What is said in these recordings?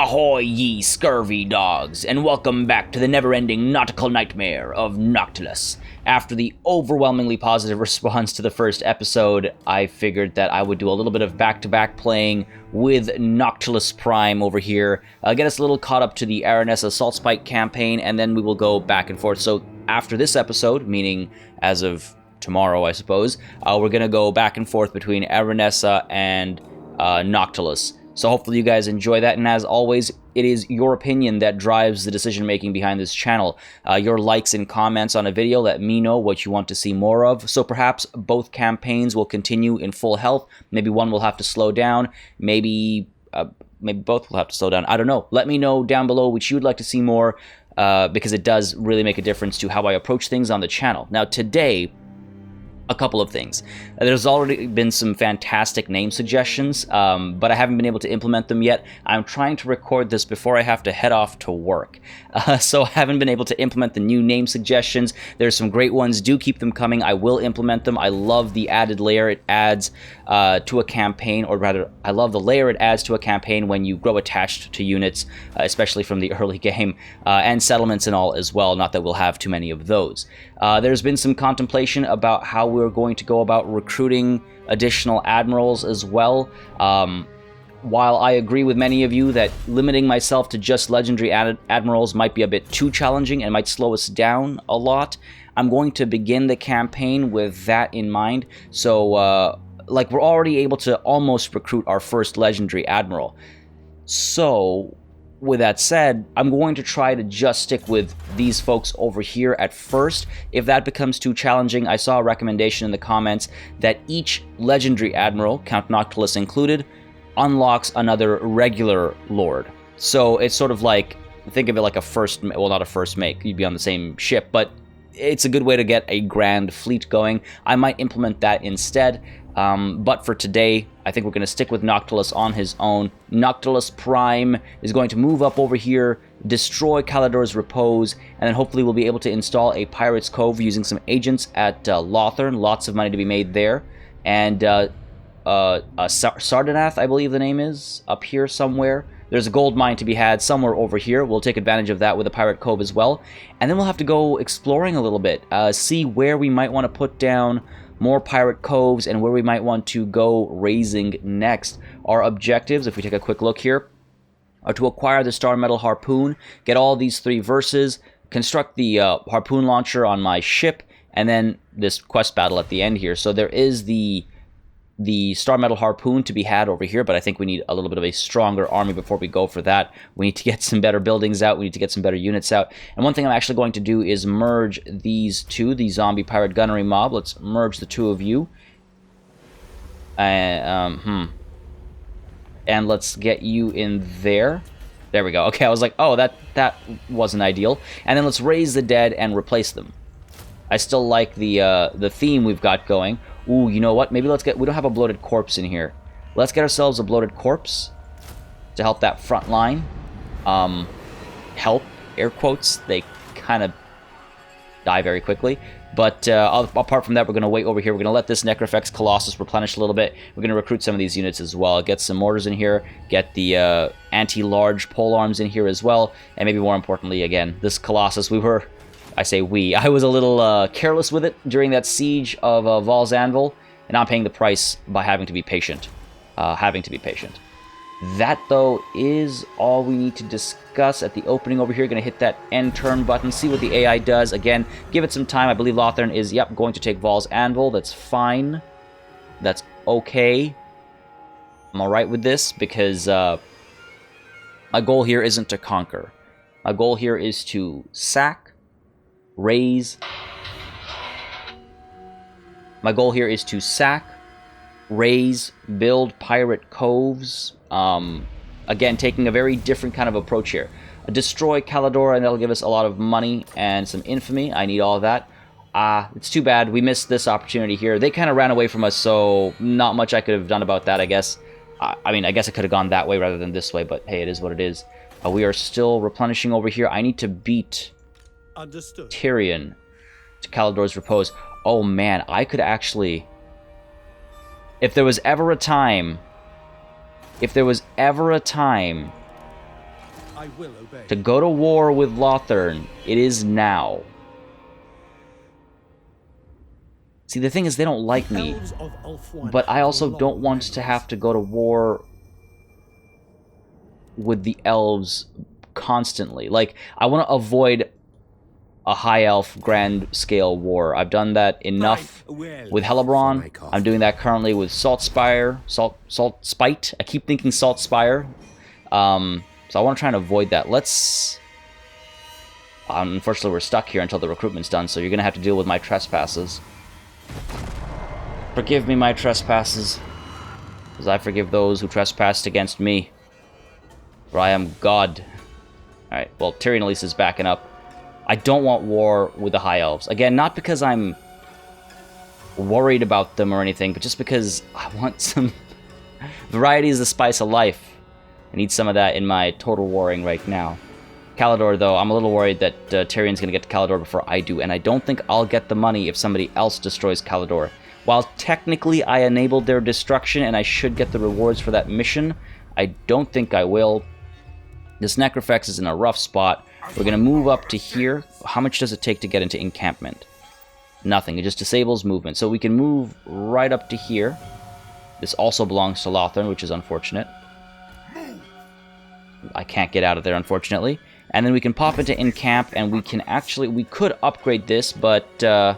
Ahoy, ye scurvy dogs, and welcome back to the never-ending nautical nightmare of Noctilus. After the overwhelmingly positive response to the first episode, I figured that I would do a little bit of back-to-back playing with Noctilus Prime over here, get us a little caught up to the Aranessa Salt Spike campaign, and then we will go back and forth. So after this episode, meaning as of tomorrow, I suppose, we're going to go back and forth between Aranessa and Noctilus. So hopefully you guys enjoy that, and as always, it is your opinion that drives the decision-making behind this channel. Your likes and comments on a video let me know what you want to see more of, so perhaps both campaigns will continue in full health. Maybe one will have to slow down, maybe both will have to slow down. I don't know. Let me know down below which you would like to see more, because it does really make a difference to how I approach things on the channel. Now today, a couple of things. There's already been some fantastic name suggestions, but I haven't been able to implement them yet. I'm trying to record this before I have to head off to work, so I haven't been able to implement the new name suggestions. There's some great ones. Do keep them coming. I will implement them. I love the added layer it adds to a campaign, or rather, I love the layer it adds to a campaign when you grow attached to units, especially from the early game, and settlements and all as well. Not that we'll have too many of those. There's been some contemplation about how we're going to go about recruiting additional admirals as well. While I agree with many of you that limiting myself to just legendary admirals might be a bit too challenging and might slow us down a lot, I'm going to begin the campaign with that in mind. So, like, we're already able to almost recruit our first legendary admiral. So, with that said, I'm going to try to just stick with these folks over here at first. If that becomes too challenging, I saw a recommendation in the comments that each legendary admiral, Count Noctilus included, unlocks another regular lord. So it's sort of like, think of it like a first, well, not a first mate, you'd be on the same ship, but it's a good way to get a grand fleet going. I might implement that instead. But for today, I think we're going to stick with Noctilus on his own. Noctilus Prime is going to move up over here, destroy Calidor's Repose, and then hopefully we'll be able to install a Pirate's Cove using some agents at Lothern. Lots of money to be made there. And Sardanath, I believe the name is, up here somewhere. There's a gold mine to be had somewhere over here. We'll take advantage of that with a Pirate Cove as well. And then we'll have to go exploring a little bit, see where we might want to put down more pirate coves and where we might want to go raising next. Our objectives, if we take a quick look here, are to acquire the Star Metal Harpoon, get all these 3 verses, construct the harpoon launcher on my ship, and then this quest battle at the end here. So there is the Star Metal Harpoon to be had over here, but I think we need a little bit of a stronger army before we go for that. We need to get some better buildings out. We need to get some better units out. And one thing I'm actually going to do is merge these two, the zombie pirate gunnery mob. Let's merge the two of you. And let's get you in there. There we go. Okay, I was like, oh, that wasn't ideal. And then let's raise the dead and replace them. I still like the theme we've got going. Ooh, you know what? Maybe let's get... We don't have a bloated corpse in here. Let's get ourselves a bloated corpse to help that front line. Help, air quotes. They kind of die very quickly. But apart from that, we're going to wait over here. We're going to let this Necrofex Colossus replenish a little bit. We're going to recruit some of these units as well. Get some mortars in here. Get the anti-large polearms in here as well. And maybe more importantly, again, this Colossus, I was a little careless with it during that siege of Val's Anvil, and I'm paying the price by having to be patient. That, though, is all we need to discuss at the opening over here. Going to hit that end turn button, see what the AI does. Again, give it some time. I believe Lothern is, yep, going to take Val's Anvil. That's fine. That's okay. I'm alright with this, because my goal here isn't to conquer. My goal here is to sack, raise. My goal here is to sack, raise, build pirate coves. Again, taking a very different kind of approach here. Destroy Calidor, and that'll give us a lot of money and some infamy. I need all of that. It's too bad we missed this opportunity here. They kind of ran away from us, so not much I could have done about that, I guess. I mean, I guess I could have gone that way rather than this way, but hey, it is what it is. We are still replenishing over here. I need to beat Understood. Tyrion to Calidor's Repose. Oh man, I could actually... If there was ever a time I will obey. To go to war with Lothern, it is now. See, the thing is, they don't like me, but I also don't want to have to go to war with the elves constantly. Like, I want to avoid a high elf grand scale war. I've done that enough with Hellebron. I'm doing that currently with Salt Spire. Salt Spite. I keep thinking Salt Spire. So I want to try and avoid that. Let's... unfortunately, we're stuck here until the recruitment's done, so you're going to have to deal with my trespasses. Forgive me my trespasses, as I forgive those who trespassed against me. For I am God. Alright, well, Tyrion at least is backing up. I don't want war with the High Elves. Again, not because I'm worried about them or anything, but just because I want some... Variety is the spice of life. I need some of that in my total warring right now. Calador, though, I'm a little worried that Tyrion's going to get to Calador before I do, and I don't think I'll get the money if somebody else destroys Calador. While technically I enabled their destruction and I should get the rewards for that mission, I don't think I will. This Necrofex is in a rough spot. We're going to move up to here. How much does it take to get into encampment? Nothing. It just disables movement. So we can move right up to here. This also belongs to Lothern, which is unfortunate. I can't get out of there, unfortunately. And then we can pop into encamp, and we can actually... We could upgrade this, but... I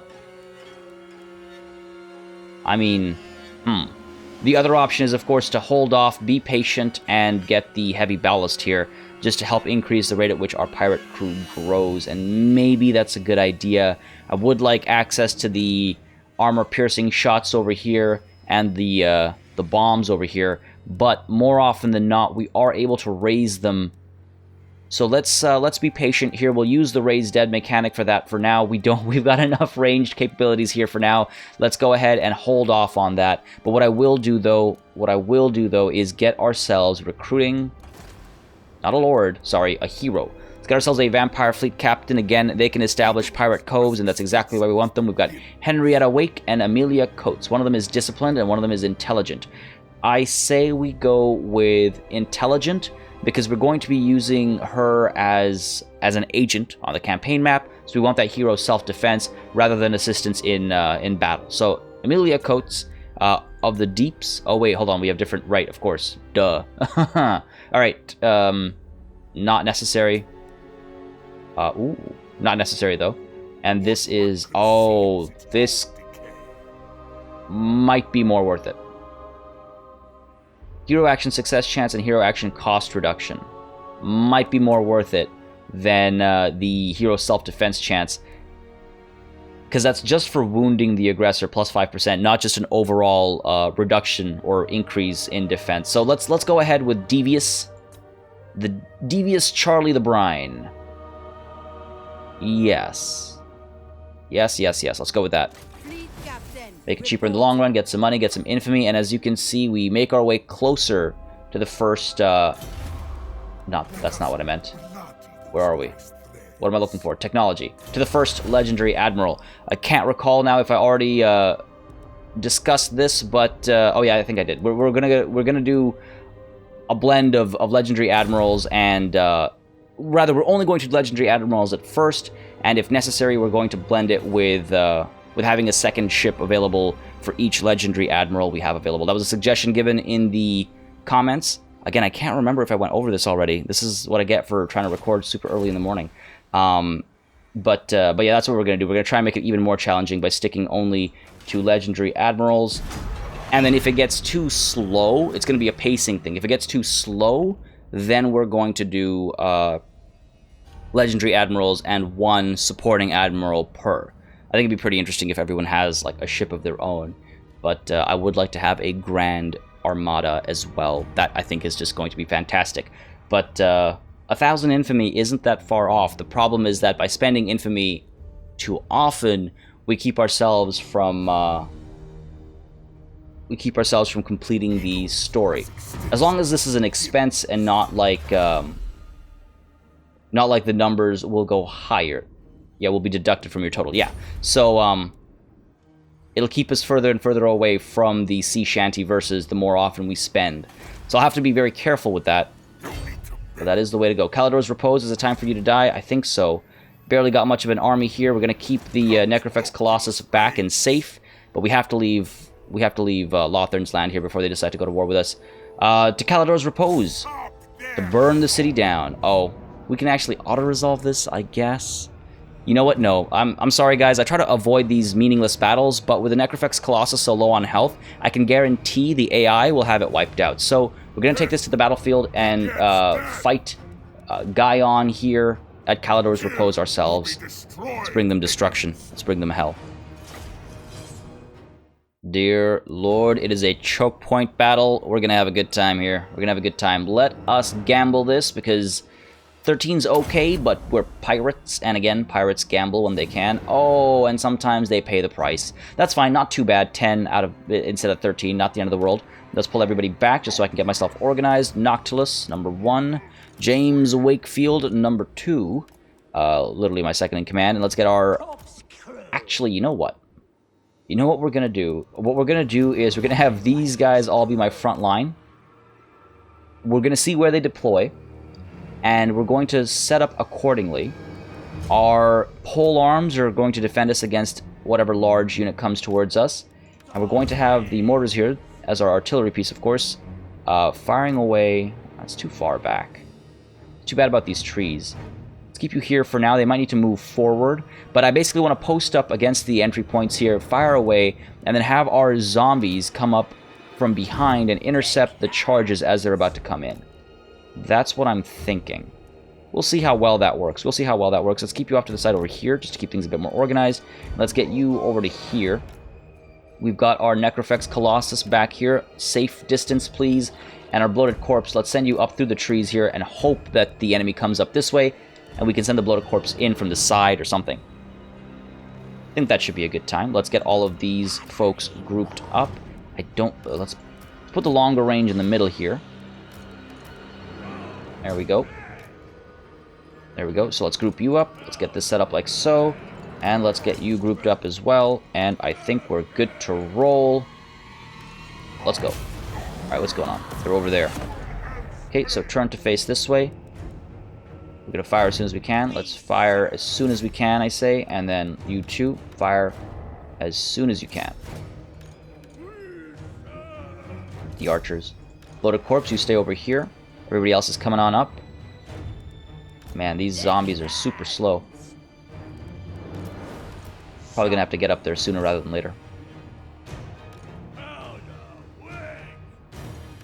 mean... The other option is, of course, to hold off, be patient, and get the heavy ballast here, just to help increase the rate at which our pirate crew grows, and maybe that's a good idea. I would like access to the armor-piercing shots over here, and the bombs over here, but more often than not, we are able to raise them. So let's be patient here. We'll use the raise dead mechanic for that for now. We've got enough ranged capabilities here for now. Let's go ahead and hold off on that. But what I will do though is get ourselves recruiting, not a lord, sorry, a hero. Let's get ourselves a vampire fleet captain. Again, they can establish pirate coves, and that's exactly why we want them. We've got Henrietta Wake and Amelia Coates. One of them is disciplined and one of them is intelligent. I say we go with intelligent, because we're going to be using her as an agent on the campaign map, so we want that hero self-defense rather than assistance in battle. So, Amelia Coates of the Deeps. Oh, wait, hold on. We have different... Right, of course. Duh. Alright. Not necessary. Ooh. Not necessary, though. And this is... Oh, this might be more worth it. Hero action success chance and hero action cost reduction might be more worth it than the hero self-defense chance, because that's just for wounding the aggressor plus 5%, not just an overall reduction or increase in defense. So let's go ahead with Devious, the Devious Charlie the Brine. Yes. Yes. Let's go with that. Make it cheaper in the long run, get some money, get some infamy, and as you can see, we make our way closer to the first, No, that's not what I meant. Where are we? What am I looking for? Technology. To the first Legendary Admiral. I can't recall now if I already, discussed this, but, oh yeah, I think I did. We're gonna do a blend of Legendary Admirals, and, rather, we're only going to do Legendary Admirals at first, and if necessary, we're going to blend it with having a second ship available for each Legendary Admiral we have available. That was a suggestion given in the comments. Again, I can't remember if I went over this already. This is what I get for trying to record super early in the morning. But yeah, that's what we're going to do. We're going to try and make it even more challenging by sticking only to Legendary Admirals. And then if it gets too slow, it's going to be a pacing thing. If it gets too slow, then we're going to do Legendary Admirals and one supporting Admiral per. I think it'd be pretty interesting if everyone has like a ship of their own, but I would like to have a grand armada as well. That I think is just going to be fantastic. But 1,000 infamy isn't that far off. The problem is that by spending infamy too often, we keep ourselves from completing the story. As long as this is an expense and not like the numbers will go higher. Yeah, will be deducted from your total. Yeah. So, it'll keep us further and further away from the sea shanty versus the more often we spend. So I'll have to be very careful with that. But that is the way to go. Calidor's Repose, is it time for you to die? I think so. Barely got much of an army here. We're going to keep the Necrofex Colossus back and safe, but we have to leave Lothern's land here before they decide to go to war with us. To Calidor's Repose, to burn the city down. Oh, we can actually auto-resolve this, I guess. You know what? No. I'm sorry, guys. I try to avoid these meaningless battles, but with the Necrofex Colossus so low on health, I can guarantee the AI will have it wiped out. So we're going to take this to the battlefield and fight Gaion here at Calidor's Repose ourselves. Let's bring them destruction. Let's bring them hell. Dear Lord, it is a choke point battle. We're going to have a good time here. We're going to have a good time. Let us gamble this, because 13's okay, but we're pirates, and again, pirates gamble when they can. Oh, and sometimes they pay the price. That's fine, not too bad. 10 out of instead of 13, not the end of the world. Let's pull everybody back just so I can get myself organized. Noctilus, number 1. James Wakefield, number 2. Literally my second in command. And let's get our... Actually, you know what? You know what we're going to do? What we're going to do is we're going to have these guys all be my front line. We're going to see where they deploy. And we're going to set up accordingly. Our pole arms are going to defend us against whatever large unit comes towards us. And we're going to have the mortars here, as our artillery piece, of course, firing away. That's too far back. Too bad about these trees. Let's keep you here for now. They might need to move forward. But I basically want to post up against the entry points here, fire away, and then have our zombies come up from behind and intercept the charges as they're about to come in. That's what I'm thinking. We'll see how well that works. We'll see how well that works. Let's keep you off to the side over here, just to keep things a bit more organized. Let's get you over to here. We've got our Necrofex Colossus back here. Safe distance, please. And our Bloated Corpse, let's send you up through the trees here and hope that the enemy comes up this way, and we can send the Bloated Corpse in from the side or something. I think that should be a good time. Let's get all of these folks grouped up. Let's put the longer range in the middle here. There we go. There we go. So let's group you up. Let's get this set up like so. And let's get you grouped up as well. And I think we're good to roll. Let's go. Alright, what's going on? They're over there. Okay, so turn to face this way. We're going to fire as soon as we can. Let's fire as soon as we can, I say. And then you two, fire as soon as you can. The archers. Bloated Corpse, you stay over here. Everybody else is coming on up. Man, these zombies are super slow. Probably gonna have to get up there sooner rather than later.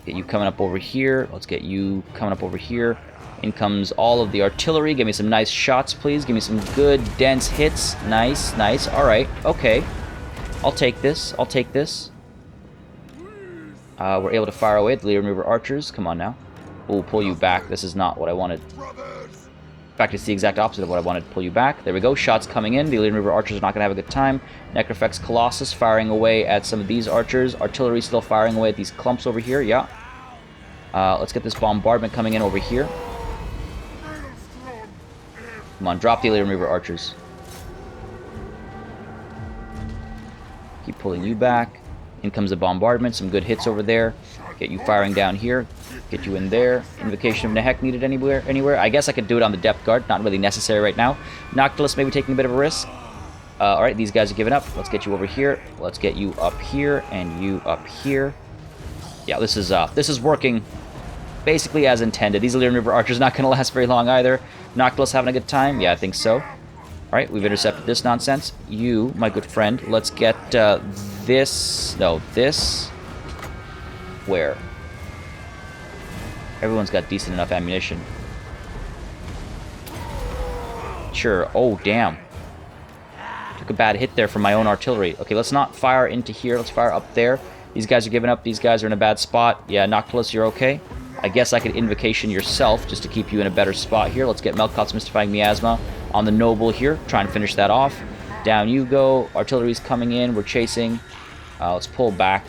Get you coming up over here. Let's get you coming up over here. In comes all of the artillery. Give me some nice shots, please. Give me some good, dense hits. Nice, nice. Alright, okay. I'll take this. I'll take this. We're able to fire away at the Leer Remover archers. Come on now. We'll pull you back. This is not what I wanted. In fact, it's the exact opposite of what I wanted. Pull you back. There we go. Shots coming in. The Alien River archers are not going to have a good time. Necrofex Colossus firing away at some of these archers. Artillery still firing away at these clumps over here. Yeah. Let's get this bombardment coming in over here. Come on, drop the Alien River archers. Keep pulling you back. In comes the bombardment. Some good hits over there. Get you firing down here. Get you in there. Invocation of Nehek needed anywhere. I guess I could do it on the depth guard. Not really necessary right now. Noctilus maybe taking a bit of a risk. Alright, these guys are giving up. Let's get you over here. Let's get you up here and you up here. Yeah, this is working basically as intended. These Illyrian River archers not going to last very long either. Noctilus having a good time? Yeah, I think so. Alright, we've intercepted this nonsense. You, my good friend, let's get this. No, this. Where? Everyone's got decent enough ammunition. Sure. Oh, damn. Took a bad hit there from my own artillery. Okay, let's not fire into here. Let's fire up there. These guys are giving up. These guys are in a bad spot. Yeah, Noctilus, you're okay. I guess I could invocation yourself just to keep you in a better spot here. Let's get Melkot's Mystifying Miasma on the Noble here. Try and finish that off. Down you go. Artillery's coming in. We're chasing. Let's pull back.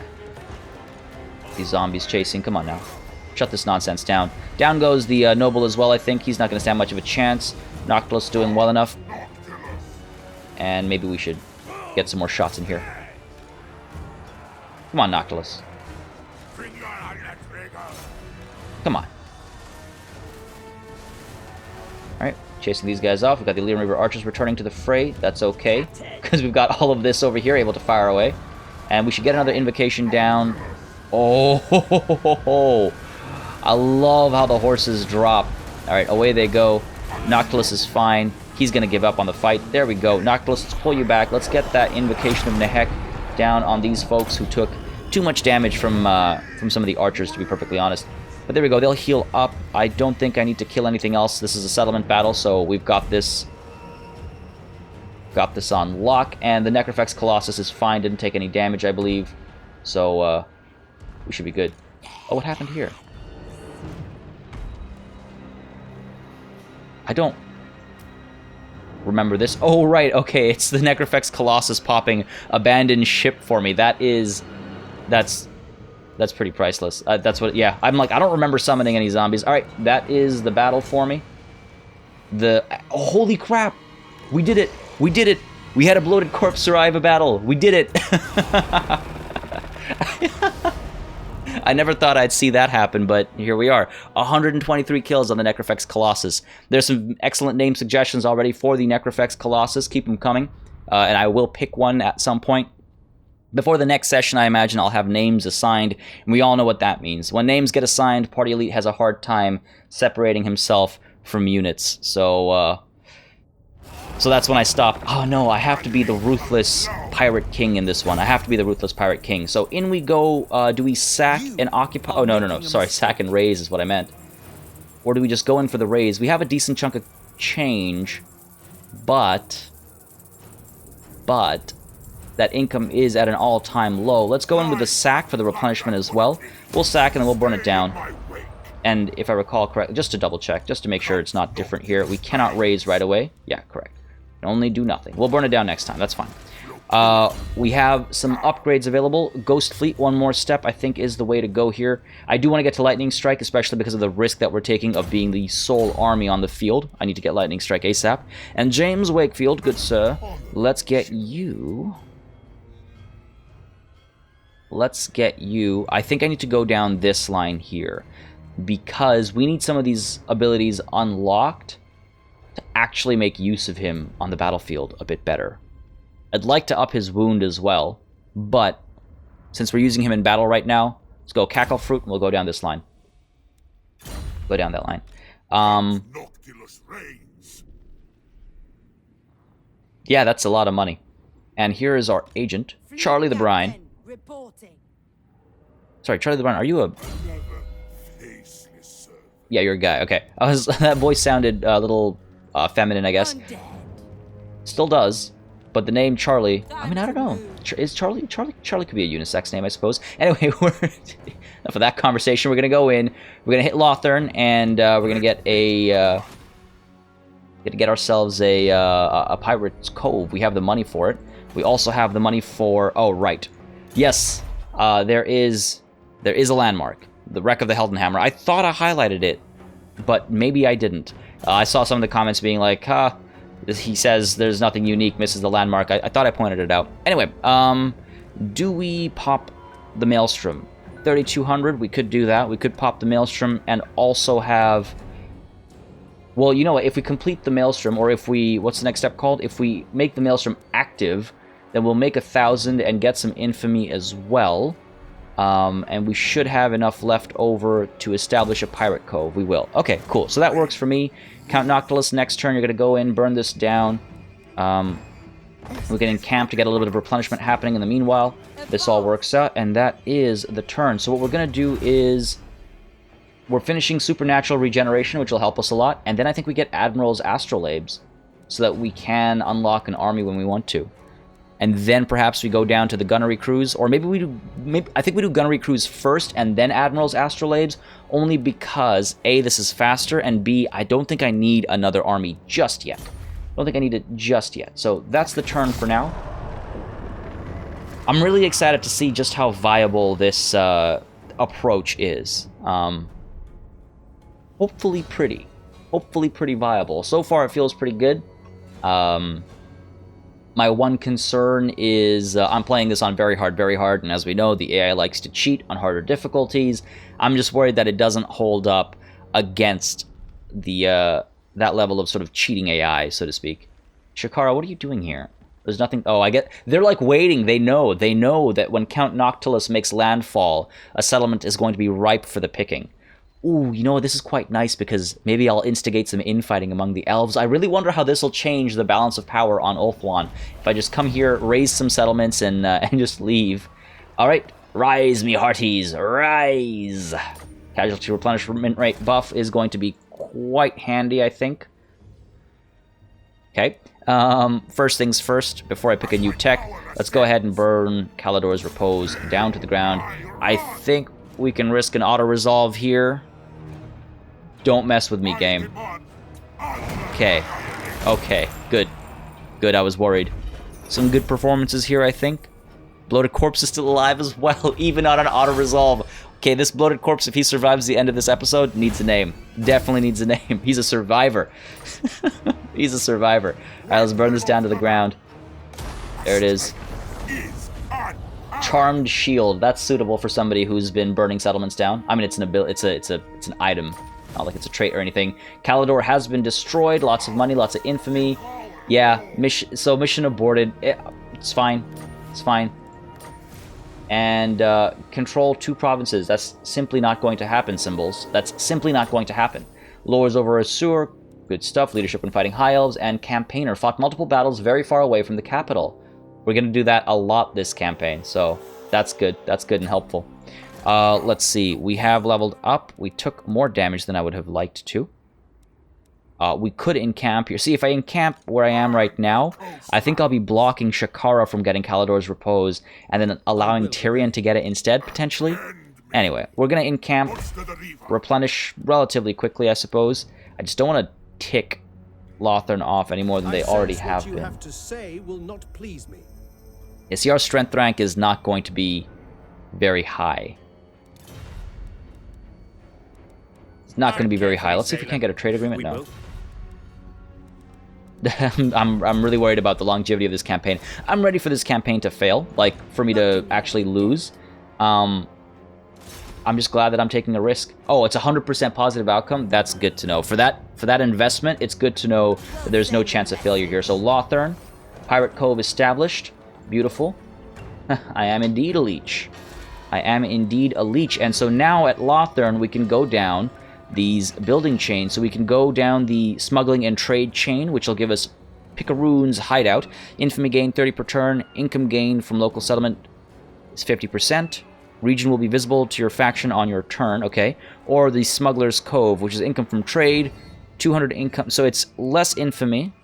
These zombies chasing. Come on now. Shut this nonsense down. Down goes the Noble as well, I think. He's not going to stand much of a chance. Noctilus doing well enough. And maybe we should get some more shots in here. Come on, Noctilus. Come on. Alright, chasing these guys off. We've got the Illyrian River Archers returning to the fray. That's okay, because we've got all of this over here able to fire away. And we should get another invocation down. Oh, ho, ho, ho, ho, ho. I love how the horses drop. Alright, away they go. Noctilus is fine. He's going to give up on the fight. There we go. Noctilus, let's pull you back. Let's get that invocation of Nehek down on these folks who took too much damage from some of the archers, to be perfectly honest. But there we go. They'll heal up. I don't think I need to kill anything else. This is a settlement battle, so we've got this on lock. And the Necrofex Colossus is fine. Didn't take any damage, I believe. So we should be good. Oh, what happened here? I don't remember this. Oh, right. Okay, it's the Necrofex Colossus popping abandoned ship for me. That's pretty priceless. That's what, yeah. I'm like, I don't remember summoning any zombies. All right, that is the battle for me. Oh, holy crap. We did it. We did it. We had a bloated corpse survive a battle. We did it. I never thought I'd see that happen, but here we are. 123 kills on the Necrofex Colossus. There's some excellent name suggestions already for the Necrofex Colossus. Keep them coming. And I will pick one at some point. Before the next session, I imagine I'll have names assigned, and we all know what that means. When names get assigned, Party Elite has a hard time separating himself from units. So that's when I stop. Oh no, I have to be the Ruthless Pirate King in this one. I have to be the Ruthless Pirate King. So in we go. Do we sack and occupy? Oh, no. Sorry, sack and raise is what I meant. Or do we just go in for the raise? We have a decent chunk of change, but that income is at an all-time low. Let's go in with the sack for the replenishment as well. We'll sack and then we'll burn it down. And if I recall correctly, just to double check, just to make sure it's not different here, we cannot raise right away. Yeah, correct. Only do nothing. We'll burn it down next time. That's fine. We have some upgrades available. Ghost Fleet, one more step, I think, is the way to go here. I do want to get to Lightning Strike, especially because of the risk that we're taking of being the sole army on the field. I need to get Lightning Strike ASAP. And James Wakefield, good sir, let's get you... Let's get you... I think I need to go down this line here, because we need some of these abilities unlocked to actually make use of him on the battlefield a bit better. I'd like to up his wound as well, but since we're using him in battle right now, let's go Cackle Fruit, and we'll go down this line. Go down that line. Yeah, that's a lot of money. And here is our agent, Charlie the Brine. Sorry, Charlie the Brine, are you a... Yeah, you're a guy, okay. That voice sounded a little feminine, I guess. Still does, but the name Charlie, I mean, I don't know. Is Charlie could be a unisex name, I suppose. Anyway, enough of that conversation. We're going to go in, we're going to hit Lothern, and we're going to get a... get ourselves a Pirate's Cove. We have the money for it. We also have the money for... Oh, right. Yes, there is a landmark. The wreck of the Heldenhammer. I thought I highlighted it, but maybe I didn't. I saw some of the comments being like, he says there's nothing unique, misses the landmark. I thought I pointed it out. Anyway, do we pop the Maelstrom? 3,200, we could do that. We could pop the Maelstrom and also have... Well, you know what? If we complete the Maelstrom, or if we... What's the next step called? If we make the Maelstrom active, then we'll make 1,000 and get some infamy as well. And we should have enough left over to establish a pirate cove. We will. Okay, cool. So that works for me. Count Noctilus, next turn you're going to go in, burn this down. We can encamp to get a little bit of replenishment happening in the meanwhile. This all works out, and that is the turn. So what we're going to do is... We're finishing Supernatural Regeneration, which will help us a lot. And then I think we get Admiral's Astrolabes, so that we can unlock an army when we want to. And then perhaps we go down to the Gunnery Cruise, or maybe we do... I think we do Gunnery Cruise first, and then Admiral's Astrolabes, only because, A, this is faster, and B, I don't think I need another army just yet. I don't think I need it just yet. So that's the turn for now. I'm really excited to see just how viable this approach is. Hopefully pretty. Hopefully pretty viable. So far it feels pretty good. My one concern is I'm playing this on very hard, and as we know, the AI likes to cheat on harder difficulties. I'm just worried that it doesn't hold up against the that level of sort of cheating AI, so to speak. Shakara, what are you doing here? There's nothing... Oh, I get... They're like waiting. They know that when Count Noctilus makes landfall, a settlement is going to be ripe for the picking. Ooh, you know what? This is quite nice because maybe I'll instigate some infighting among the elves. I really wonder how this will change the balance of power on Ulthuan. If I just come here, raise some settlements, and just leave. All right. Rise, me hearties. Rise. Casualty replenishment rate buff is going to be quite handy, I think. Okay. First things first, before I pick a new tech, let's go ahead and burn Calador's Repose down to the ground. I think we can risk an auto-resolve here. Don't mess with me, game. Okay. Okay, good. Good, I was worried. Some good performances here, I think. Bloated Corpse is still alive as well, even on an auto-resolve. Okay, this Bloated Corpse, if he survives the end of this episode, needs a name. Definitely needs a name. He's a survivor. He's a survivor. Alright, let's burn this down to the ground. There it is. Charmed Shield. That's suitable for somebody who's been burning settlements down. I mean, it's an ability. It's an item. Not like it's a trait or anything. Calador has been destroyed. Lots of money. Lots of infamy. Yeah. Mission aborted. It's fine. It's fine. And control 2 provinces. That's simply not going to happen, Symbols. That's simply not going to happen. Lords over Assur. Good stuff. Leadership when fighting High Elves. And Campaigner. Fought multiple battles very far away from the capital. We're going to do that a lot this campaign, so that's good. That's good and helpful. Let's see. We have leveled up. We took more damage than I would have liked to. We could encamp here. See, if I encamp where I am right now, I think I'll be blocking Shakara from getting Calador's Repose, and then allowing Tyrion to get it instead, potentially. Anyway, we're going to encamp, replenish relatively quickly, I suppose. I just don't want to tick Lothern off any more than they already have been. Have to say will not please me. Yeah, see, our strength rank is not going to be very high. It's not going to be very high. Let's see if we can't get a trade agreement. No. I'm really worried about the longevity of this campaign. I'm ready for this campaign to fail, like for me to actually lose. I'm just glad that I'm taking a risk. Oh, it's 100% positive outcome. That's good to know. For that investment, it's good to know that there's no chance of failure here. So Lothern, Pirate Cove established. Beautiful. I am indeed a leech. I am indeed a leech. And so now at Lothern, we can go down these building chains. So we can go down the smuggling and trade chain, which will give us Picaroon's hideout. Infamy gain 30 per turn. Income gain from local settlement is 50%. Region will be visible to your faction on your turn, okay? Or the Smuggler's Cove, which is income from trade, 200 income. So it's less infamy.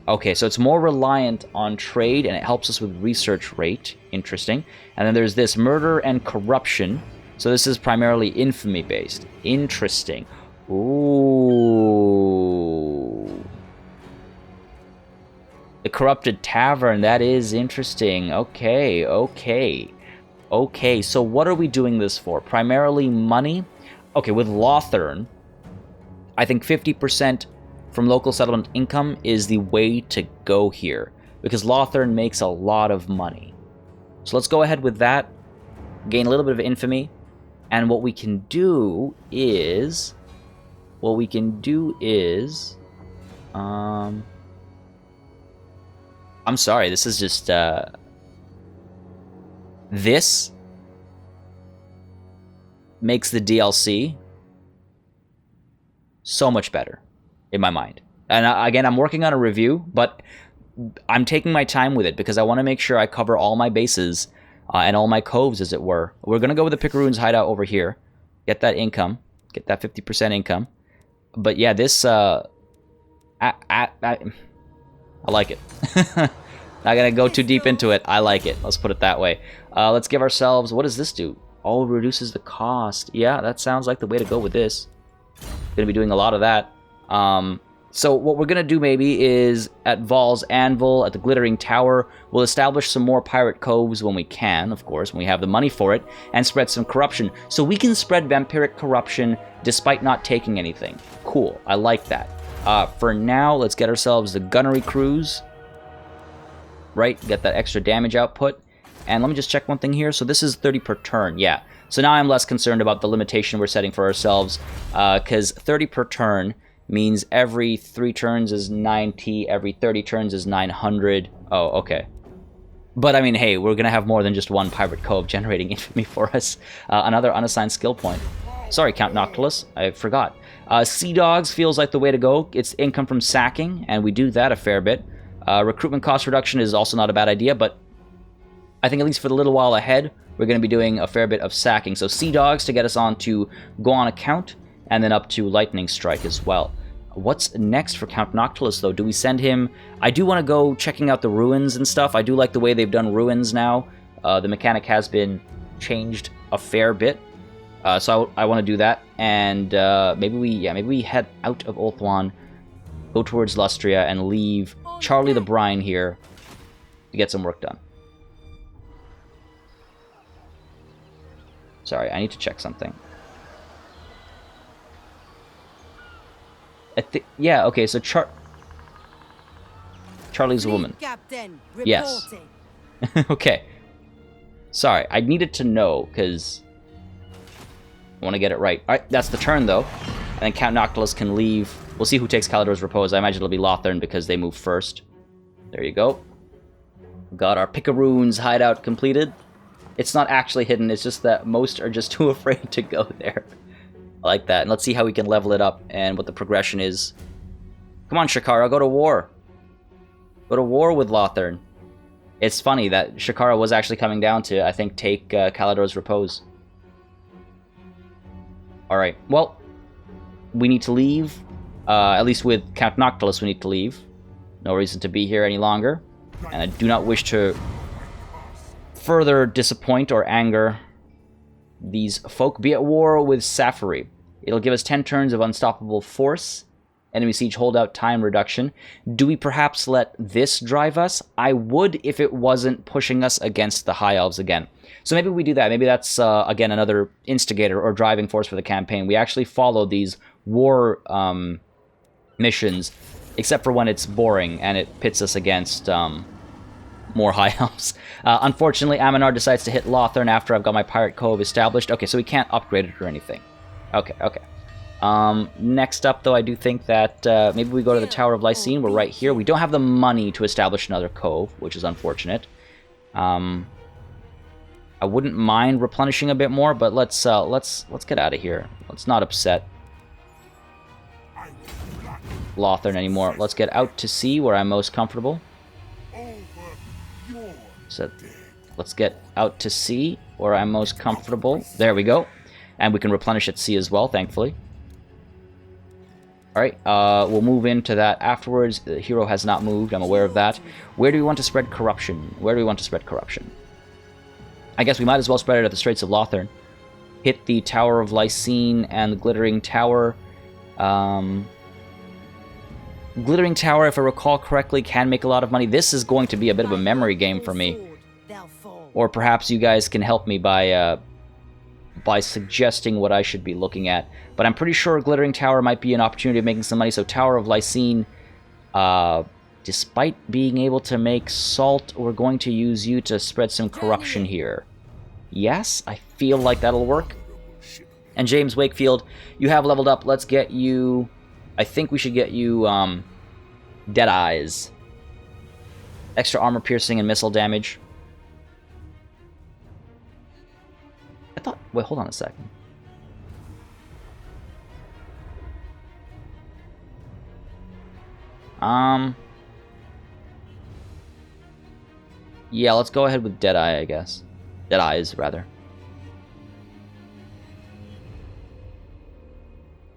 Okay, so it's more reliant on trade, and it helps us with research rate. Interesting. And then there's this murder and corruption. So this is primarily infamy-based. Interesting. Ooh. The Corrupted Tavern, that is interesting. Okay, okay. Okay, so what are we doing this for? Primarily money? Okay, with Lothern, I think 50% from local settlement income is the way to go here, because Lothern makes a lot of money. So let's go ahead with that, gain a little bit of infamy, and what we can do is... I'm sorry, this is just, this makes the DLC so much better, in my mind. And again, I'm working on a review, but I'm taking my time with it, because I want to make sure I cover all my bases, and all my coves, as it were. We're going to go with the Picaroon's hideout over here, get that income, get that 50% income. But yeah, this, I like it. Not gonna go too deep into it. I like it. Let's put it that way. Let's give ourselves... What does this do? Oh, reduces the cost. Yeah, that sounds like the way to go with this. Gonna be doing a lot of that. So what we're gonna do maybe is at Val's Anvil, at the Glittering Tower, we'll establish some more pirate coves when we can, of course, when we have the money for it, and spread some corruption. So we can spread vampiric corruption despite not taking anything. Cool. I like that. For now, let's get ourselves the gunnery crews. Right, get that extra damage output. And let me just check one thing here. So this is 30 per turn. Yeah, So now I'm less concerned about the limitation we're setting for ourselves, because 30 per turn means every 3 turns is 90, every 30 turns is 900. Oh, okay. But, I mean, hey, we're going to have more than just one Pirate Cove generating infamy for us. Another unassigned skill point. Sorry, Count Noctilus, I forgot. Sea Dogs feels like the way to go. It's income from sacking, and we do that a fair bit. Recruitment cost reduction is also not a bad idea, but I think at least for the little while ahead, we're going to be doing a fair bit of sacking. So Sea Dogs to get us on to Go On Account, and then up to Lightning Strike as well. What's next for Count Noctilus, though? Do we send him... I do want to go checking out the ruins and stuff. I do like the way they've done ruins now. The mechanic has been changed a fair bit. So I want to do that. And maybe we head out of Ulthuan, go towards Lustria, and leave Charlie the Brine here to get some work done. Sorry, I need to check something. Yeah, okay, so Charlie's a woman. Captain, yes. Okay. Sorry, I needed to know, because I want to get it right. Alright, that's the turn, though. And then Count Noctilus can leave. We'll see who takes Calidor's Repose. I imagine it'll be Lothern, because they move first. There you go. Got our Picaroons hideout completed. It's not actually hidden, it's just that most are just too afraid to go there. I like that. And let's see how we can level it up and what the progression is. Come on, Shakara, go to war. Go to war with Lothern. It's funny that Shakara was actually coming down to, I think, take Calidor's Repose. Alright, well, we need to leave. At least with Count Noctilus, we need to leave. No reason to be here any longer. And I do not wish to further disappoint or anger these folk. Be at war with Safari. It'll give us 10 turns of unstoppable force. Enemy siege holdout time reduction. Do we perhaps let this drive us? I would if it wasn't pushing us against the High Elves again. So maybe we do that. Maybe that's, again, another instigator or driving force for the campaign. We actually follow these war missions, except for when it's boring and it pits us against more High Elves. Unfortunately, Aminar decides to hit Lothern after I've got my Pirate Cove established. Okay, so we can't upgrade it or anything. Okay. Next up, though, I do think that maybe we go to the Tower of Lysine. We're right here. We don't have the money to establish another cove, which is unfortunate. I wouldn't mind replenishing a bit more, but let's get out of here. Let's not upset Lothern anymore. Let's get out to sea where I'm most comfortable. So let's get out to sea where I'm most comfortable. There we go. And we can replenish at sea as well, thankfully. Alright, we'll move into that afterwards. The hero has not moved, I'm aware of that. Where do we want to spread corruption? I guess we might as well spread it at the Straits of Lothern. Hit the Tower of Lysine and the Glittering Tower. Glittering Tower, if I recall correctly, can make a lot of money. This is going to be a bit of a memory game for me. Or perhaps you guys can help me by suggesting what I should be looking at. But I'm pretty sure Glittering Tower might be an opportunity of making some money. So Tower of Lysine, despite being able to make salt, we're going to use you to spread some corruption here. Yes, I feel like that'll work. And James Wakefield, you have leveled up. Let's get you... I think we should get you Dead Eyes. Extra armor piercing and missile damage. I thought... Wait, hold on a second. Yeah, let's go ahead with Deadeye, I guess. Dead Eyes, rather.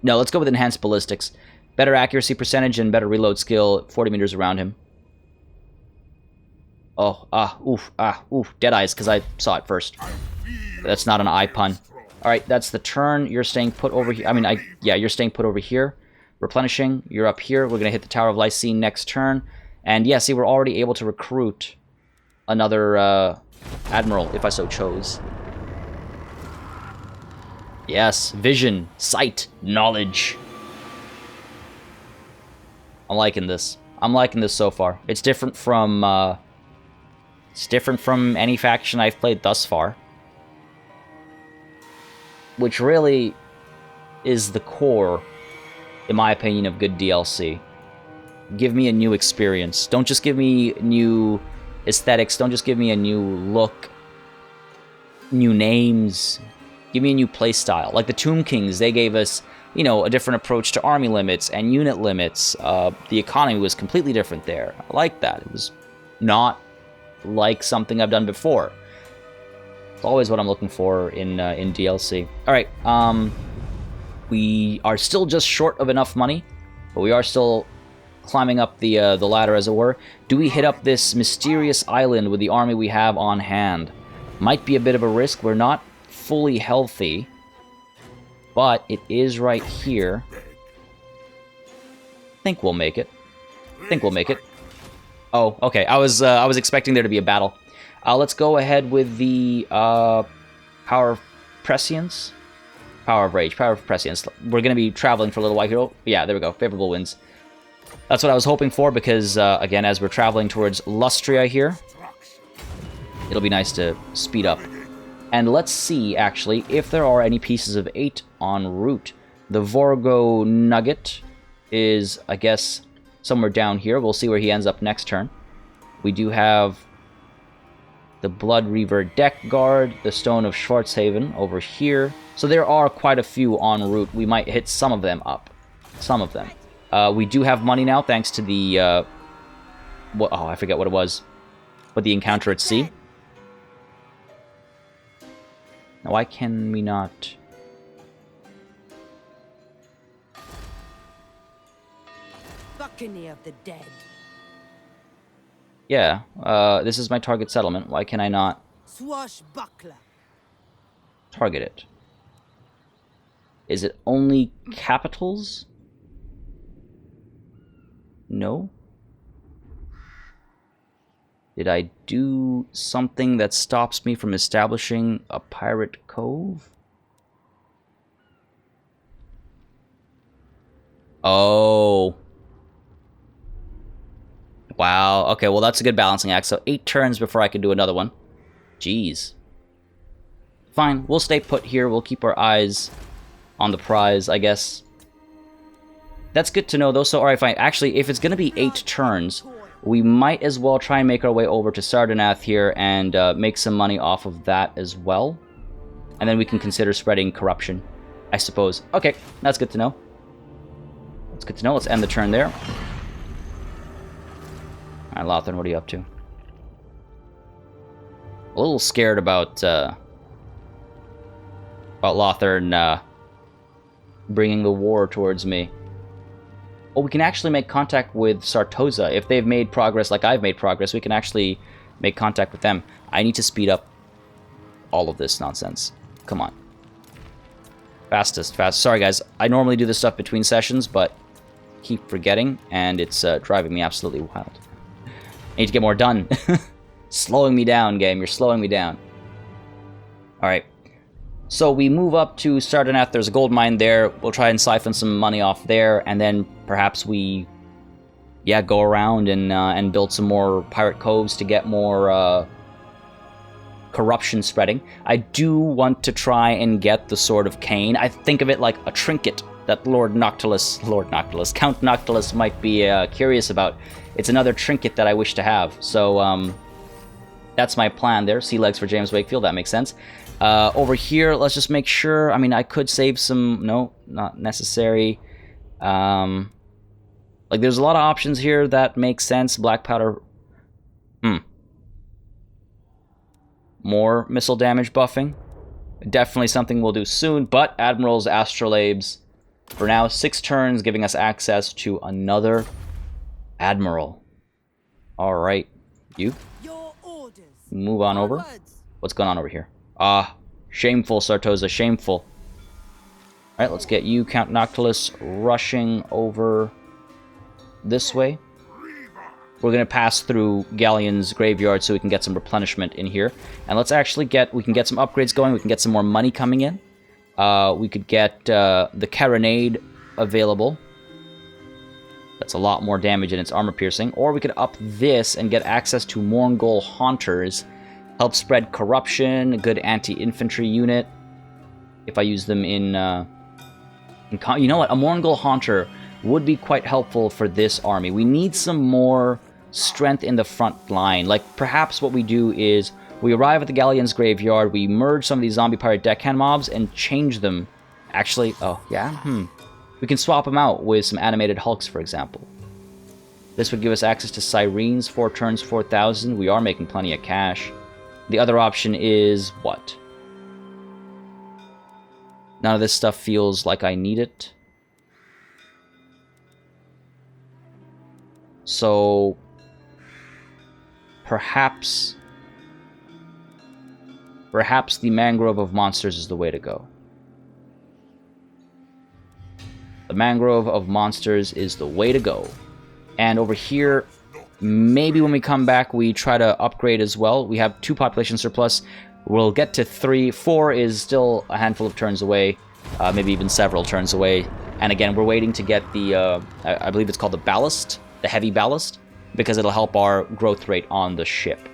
No, let's go with Enhanced Ballistics. Better accuracy percentage and better reload skill 40 meters around him. Oh, oof. Dead Eyes, because I saw it first. That's not an eye pun. Alright, that's the turn. You're staying put over here. Yeah, you're staying put over here. Replenishing. You're up here. We're going to hit the Tower of Lysine next turn. And yeah, see, we're already able to recruit another Admiral, if I so chose. Yes, vision, sight, knowledge. I'm liking this. I'm liking this so far. It's different from any faction I've played thus far. which really is the core, in my opinion, of good DLC. Give me a new experience. Don't just give me new aesthetics. Don't just give me a new look, new names. Give me a new playstyle. Like the Tomb Kings, they gave us, you know, a different approach to army limits and unit limits. The economy was completely different there. I like that. It was not like something I've done before. It's always what I'm looking for in DLC. All right, we are still just short of enough money, but we are still climbing up the ladder, as it were. Do we hit up this mysterious island with the army we have on hand? Might be a bit of a risk. We're not fully healthy, but it is right here. Think we'll make it. Think we'll make it. Oh, okay. I was expecting there to be a battle. Let's go ahead with the Power of Prescience. Power of Rage. Power of Prescience. We're going to be traveling for a little while here. Oh, yeah, there we go. Favorable winds. That's what I was hoping for because, again, as we're traveling towards Lustria here, it'll be nice to speed up. And let's see, actually, if there are any pieces of 8 en route. The Vorgo Nugget is, I guess, somewhere down here. We'll see where he ends up next turn. We do have the Blood Reaver Deck Guard, the Stone of Schwarzhaven over here. So there are quite a few en route. We might hit some of them up. Some of them. We do have money now, thanks to the... oh, I forget what it was. But the encounter at sea. Now, why can we not... Buccaneer of the dead. Yeah, this is my target settlement. Why can I not Swashbuckler. target it? Is it only capitals? No? Did I do something that stops me from establishing a pirate cove? Oh. Wow. Okay, well, that's a good balancing act. So 8 turns before I can do another one. Jeez. Fine, we'll stay put here. We'll keep our eyes on the prize, I guess. That's good to know, though. So, alright, fine. Actually, if it's going to be 8 turns, we might as well try and make our way over to Sardenath here and make some money off of that as well. And then we can consider spreading corruption, I suppose. Okay, that's good to know. That's good to know. Let's end the turn there. Alright, Lothern, what are you up to? A little scared about Lothern bringing the war towards me. Oh, we can actually make contact with Sartosa. If they've made progress like I've made progress, we can actually make contact with them. I need to speed up all of this nonsense. Come on. Fast. Sorry, guys. I normally do this stuff between sessions, but keep forgetting, and it's driving me absolutely wild. I need to get more done. Slowing me down, game. You're slowing me down. Alright. So we move up to Sardenath. There's a gold mine there. We'll try and siphon some money off there, and then perhaps we, go around and build some more pirate coves to get more corruption spreading. I do want to try and get the Sword of Cain. I think of it like a trinket that Count Noctilus might be curious about. It's another trinket that I wish to have. So that's my plan there. Sea legs for James Wakefield. That makes sense. Over here, let's just make sure. I mean, I could save some... No, not necessary. Like, there's a lot of options here that make sense. Black powder... More missile damage buffing. Definitely something we'll do soon. But Admiral's Astrolabes, for now, 6 turns, giving us access to another Admiral. Alright. You? Your orders. Move on over. What's going on over here? Ah, shameful, Sartosa, shameful. Alright, let's get you, Count Noctilus, rushing over this way. We're going to pass through Galleon's graveyard so we can get some replenishment in here. And let's actually we can get some upgrades going, we can get some more money coming in. We could get the Carronade available. That's a lot more damage and it's armor piercing. Or we could up this and get access to Morngol Haunters. Help spread corruption, a good anti-infantry unit. if I use them in you know what? A Morngul Haunter would be quite helpful for this army. We need some more strength in the front line. Like, perhaps what we do is we arrive at the Galleon's graveyard, we merge some of these zombie pirate deckhand mobs and change them. Actually, oh, yeah? We can swap them out with some animated hulks, for example. This would give us access to Sirens, 4 turns, 4,000. We are making plenty of cash. The other option is what? None of this stuff feels like I need it. So perhaps the Mangrove of Monsters is the way to go. The Mangrove of Monsters is the way to go. And over here, maybe when we come back, we try to upgrade as well. We have 2 population surplus. We'll get to 3. 4 is still a handful of turns away, maybe even several turns away. And again, we're waiting to get the, I believe it's called the ballast, the heavy ballast, because it'll help our growth rate on the ship.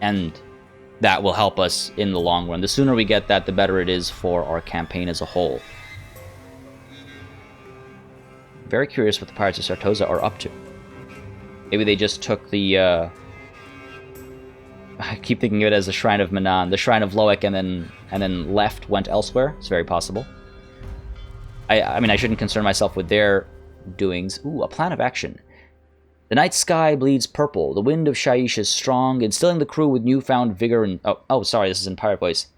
And that will help us in the long run. The sooner we get that, the better it is for our campaign as a whole. Very curious what the Pirates of Sartosa are up to. Maybe they just took the, I keep thinking of it as the Shrine of Manan, the Shrine of Loic, and then went elsewhere. It's very possible. I mean, I shouldn't concern myself with their doings. Ooh, a plan of action. The night sky bleeds purple. The wind of Shaiish is strong, instilling the crew with newfound vigor and... Oh, sorry, this is in pirate voice.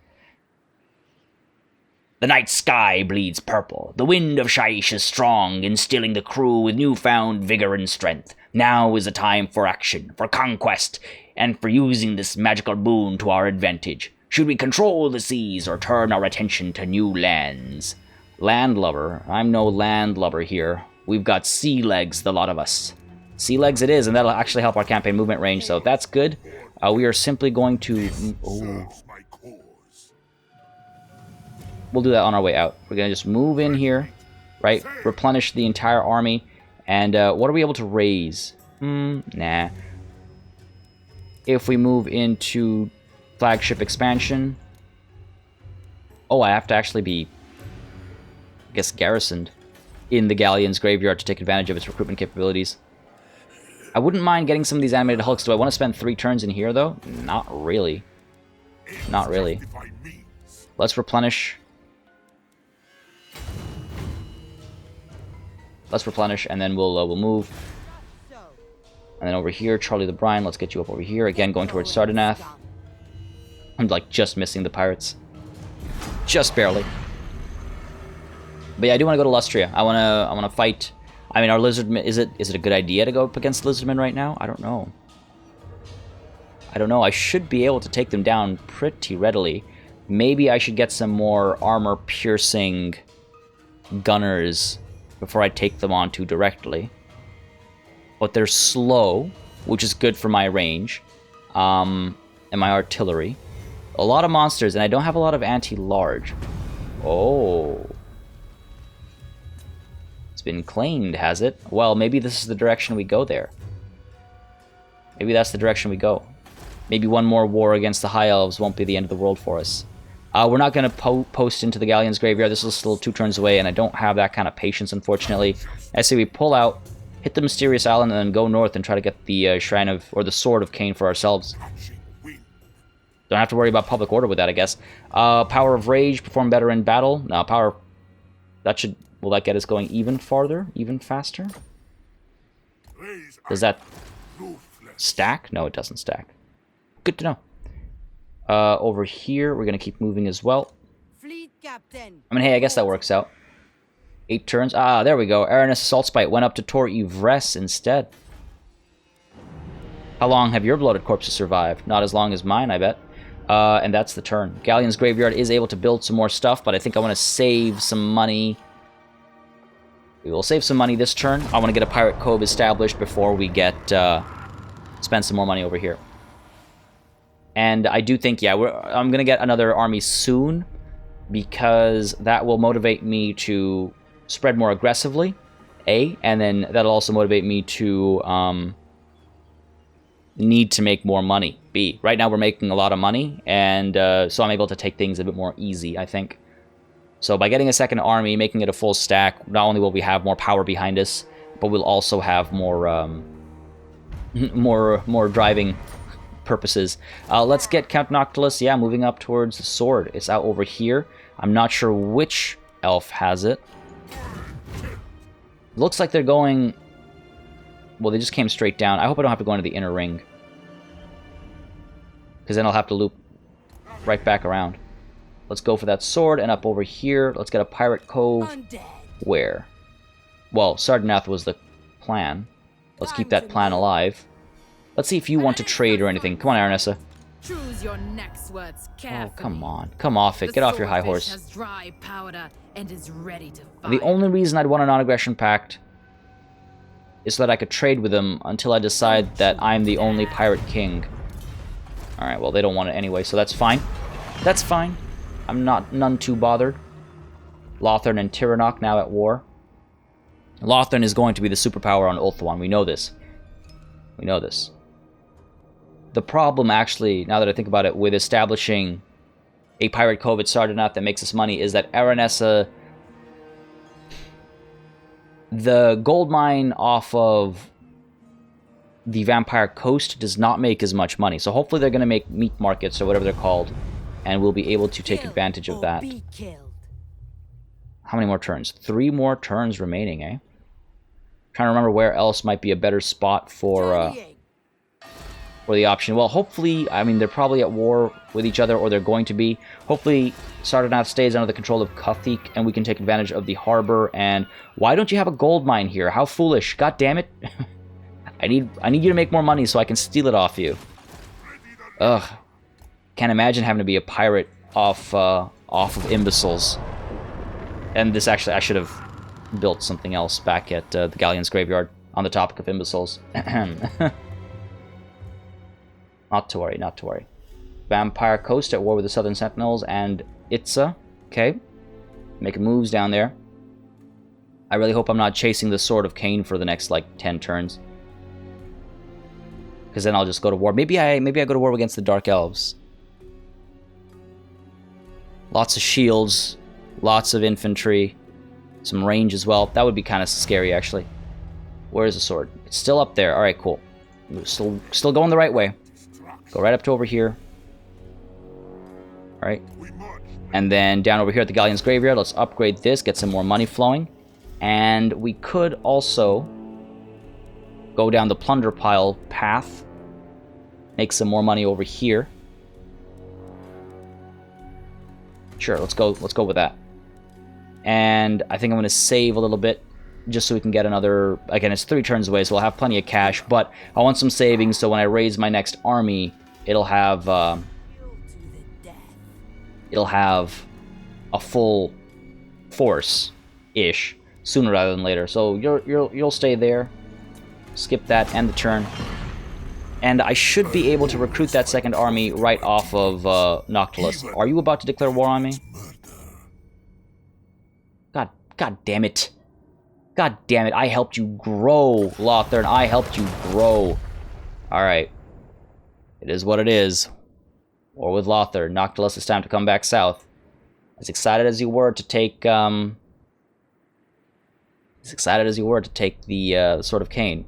The night sky bleeds purple. The wind of Shaiish is strong, instilling the crew with newfound vigor and strength. Now is the time for action, for conquest, and for using this magical boon to our advantage. Should we control the seas or turn our attention to new lands? Landlubber. I'm no landlubber here. We've got sea legs, the lot of us. Sea legs it is, and that'll actually help our campaign movement range, so that's good. We are simply going to... Oh. We'll do that on our way out. We're going to just move in here, right? Replenish the entire army. And what are we able to raise? Nah. If we move into flagship expansion... Oh, I have to actually be, I guess, garrisoned in the Galleon's graveyard to take advantage of its recruitment capabilities. I wouldn't mind getting some of these animated hulks. Do I want to spend 3 turns in here, though? Not really. Not really. Let's replenish. Let's replenish, and then we'll move. And then over here, Charlie the Brine, let's get you up over here. Again, going towards Sardenath. I'm, like, just missing the pirates. Just barely. But yeah, I do want to go to Lustria. I want to fight... I mean, our Lizardmen... Is it a good idea to go up against Lizardmen right now? I don't know. I don't know. I should be able to take them down pretty readily. Maybe I should get some more armor-piercing gunners before I take them on too directly. But they're slow, which is good for my range, and my artillery. A lot of monsters, and I don't have a lot of anti-large. Oh. It's been claimed, has it? Well, maybe this is the direction we go there. Maybe that's the direction we go. Maybe one more war against the High Elves won't be the end of the world for us. We're not going to post into the Galleon's graveyard. This is still 2 turns away, and I don't have that kind of patience, unfortunately. I say we pull out, hit the Mysterious Island, and then go north and try to get the Shrine of... or the Sword of Cain for ourselves. Don't have to worry about public order with that, I guess. Power of Rage, perform better in battle. No, power... That should... Will that get us going even farther? Even faster? Does that stack? No, it doesn't stack. Good to know. Over here, we're going to keep moving as well. Fleet captain. I mean, hey, I guess that works out. 8 turns. Ah, there we go. Aranis Assault Spite went up to Tor Yvresse instead. How long have your bloated corpses survived? Not as long as mine, I bet. And that's the turn. Galleon's Graveyard is able to build some more stuff, but I think I want to save some money. We will save some money this turn. I want to get a Pirate Cove established before we get spend some more money over here. And I do think, yeah, I'm going to get another army soon, because that will motivate me to spread more aggressively, and then that'll also motivate me to need to make more money. B. Right now we're making a lot of money, and so I'm able to take things a bit more easy, I think. So by getting a second army, making it a full stack, not only will we have more power behind us, but we'll also have more more driving purposes. Let's get Count Noctilus, yeah, moving up towards the sword. It's out over here. I'm not sure which elf has it. Looks like they're going... Well, they just came straight down. I hope I don't have to go into the inner ring, because then I'll have to loop right back around. Let's go for that sword, and up over here, let's get a pirate cove. Undead. Where? Well, Sardenath was the plan. Let's keep that plan alive. Let's see if you want to trade or anything. Come on, Aranessa. Choose your next words carefully. Oh, come on. Come off it. Get off your high horse. Has dry powder and is ready to fight. The only reason I'd want a non-aggression pact is so that I could trade with them until I decide that I'm the only pirate king. Alright, well, they don't want it anyway, so that's fine. That's fine. I'm none too bothered. Lothern and Tiranoc now at war. Lothern is going to be the superpower on Ulthuan. We know this. We know this. The problem, actually, now that I think about it, with establishing a pirate cove at Sardenath that makes us money is that Aranessa... The gold mine off of the Vampire Coast does not make as much money. So hopefully they're going to make meat markets or whatever they're called, and we'll be able to take advantage of that. Be killed. How many more turns? 3 more turns remaining, eh? Trying to remember where else might be a better spot for the option. Well, hopefully, I mean, they're probably at war with each other, or they're going to be. Hopefully, Sardenath stays under the control of Kuthik, and we can take advantage of the harbor. And why don't you have a gold mine here? How foolish! God damn it! I need you to make more money so I can steal it off you. Ugh, can't imagine having to be a pirate off of imbeciles. And this actually, I should have built something else back at the Galleon's Graveyard on the topic of imbeciles. Not to worry, not to worry. Vampire Coast at war with the Southern Sentinels and Itza. Okay. Making moves down there. I really hope I'm not chasing the Sword of Cain for the next, like, 10 turns. Because then I'll just go to war. Maybe I go to war against the Dark Elves. Lots of shields. Lots of infantry. Some range as well. That would be kind of scary, actually. Where is the sword? It's still up there. Alright, cool. We're still going the right way. Go right up to over here. Alright. And then down over here at the Galleon's Graveyard, let's upgrade this, get some more money flowing. And we could also go down the plunder pile path. Make some more money over here. Sure, let's go with that. And I think I'm going to save a little bit just so we can get another... Again, it's 3 turns away, so we'll have plenty of cash, but I want some savings so when I raise my next army, it'll have a full force-ish sooner rather than later. So you'll stay there. Skip that, end the turn. And I should be able to recruit that second army right off of Noctilus. Are you about to declare war on me? God damn it. God damn it. I helped you grow, Lothern. I helped you grow. Alright. It is what it is. War with Lothar. Noctilus, it's time to come back south. As excited as you were to take, the Sword of Cain.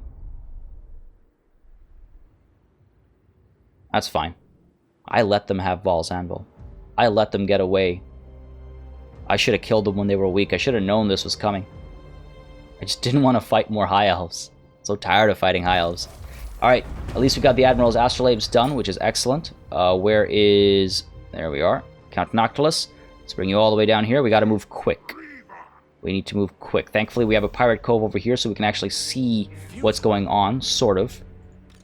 That's fine. I let them have Val's Anvil. I let them get away. I should have killed them when they were weak. I should have known this was coming. I just didn't want to fight more High Elves. So tired of fighting High Elves. Alright, at least we got the Admiral's Astrolabes done, which is excellent. Where is... There we are. Count Noctilus. Let's bring you all the way down here. We gotta move quick. We need to move quick. Thankfully, we have a Pirate Cove over here, so we can actually see what's going on, sort of.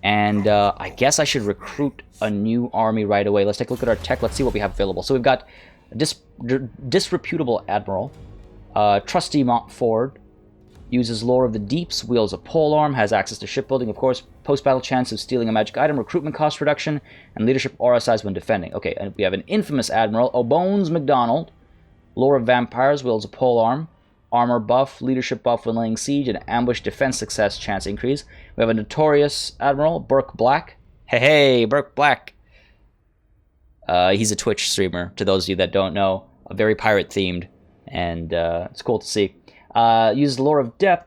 And I guess I should recruit a new army right away. Let's take a look at our tech. Let's see what we have available. So we've got Disreputable Admiral, Trusty Montford, uses Lore of the Deeps, wields a polearm, has access to shipbuilding, of course, post-battle chance of stealing a magic item, recruitment cost reduction, and leadership aura size when defending. Okay, and we have an infamous Admiral, O'Bones MacDonald, Lore of Vampires, wields a polearm, armor buff, leadership buff when laying siege, and ambush defense success chance increase. We have a notorious Admiral, Burke Black, Hey, Burke Black. He's a Twitch streamer, to those of you that don't know. Very pirate-themed, and it's cool to see. Uses the lore of death,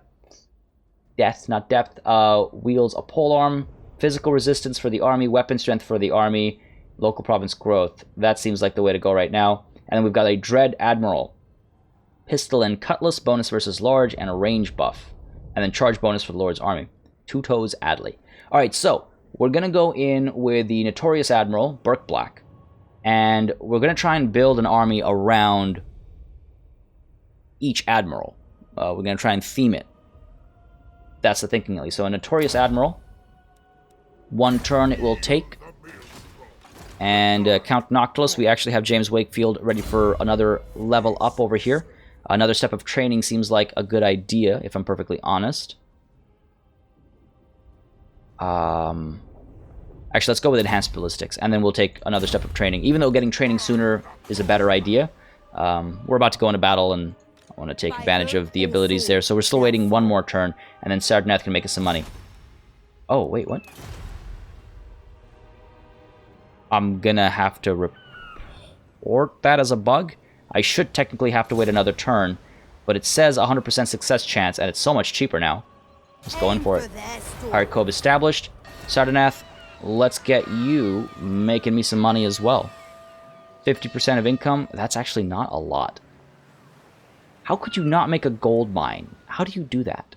not depth. Wields a polearm, physical resistance for the army, weapon strength for the army, local province growth. That seems like the way to go right now. And then we've got a Dread Admiral. Pistol and Cutlass, bonus versus large, and a range buff. And then charge bonus for the Lord's army. Two Toes Adley. Alright, so we're going to go in with the Notorious Admiral, Burke Black. And we're going to try and build an army around each admiral. We're going to try and theme it. That's the thinking, at least. So a Notorious Admiral. 1 turn it will take. And Count Noctilus, we actually have James Wakefield ready for another level up over here. Another step of training seems like a good idea, if I'm perfectly honest. Actually, let's go with Enhanced Ballistics, and then we'll take another step of training. Even though getting training sooner is a better idea, we're about to go into battle, and I want to take advantage of the abilities there. So we're still waiting 1 more turn, and then Sardaneth can make us some money. Oh, wait, what? I'm gonna have to report that as a bug. I should technically have to wait another turn, but it says 100% success chance, and it's so much cheaper now. Let's go in for it. Pirate Cove established. Sardaneth, let's get you making me some money as well. 50% of income, that's actually not a lot. How could you not make a gold mine? How do you do that?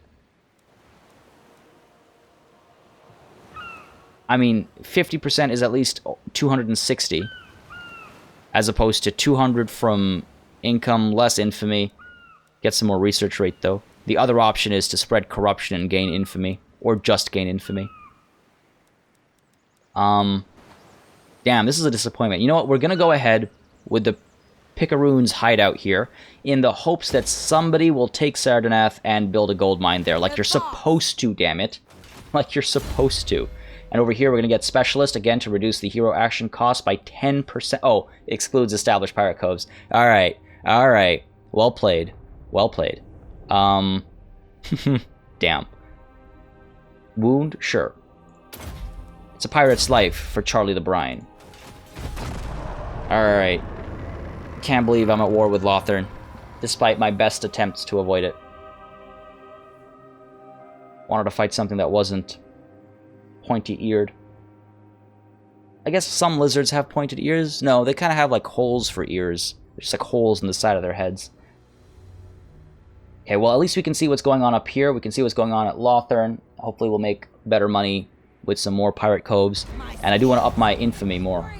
I mean, 50% is at least 260. As opposed to 200 from income, less infamy. Get some more research rate, though. The other option is to spread corruption and gain infamy. Or just gain infamy. Damn, this is a disappointment. You know what? We're going to go ahead with the Picaroon's hideout here in the hopes that somebody will take Sardaneth and build a gold mine there. Like you're supposed to, damn it. Like you're supposed to. And over here, we're going to get Specialist, again, to reduce the hero action cost by 10%. Oh, it excludes established pirate coves. Alright, alright. Well played. Well played. Damn. Wound? Sure. It's a pirate's life for Charlie the Brine. Alright. Can't believe I'm at war with Lothern, despite my best attempts to avoid it. Wanted to fight something that wasn't pointy-eared. I guess some lizards have pointed ears. No, they kind of have like holes for ears. They're just like holes in the side of their heads. Okay, well, at least we can see what's going on up here. We can see what's going on at Lothern. Hopefully we'll make better money with some more pirate coves. And I do want to up my infamy more.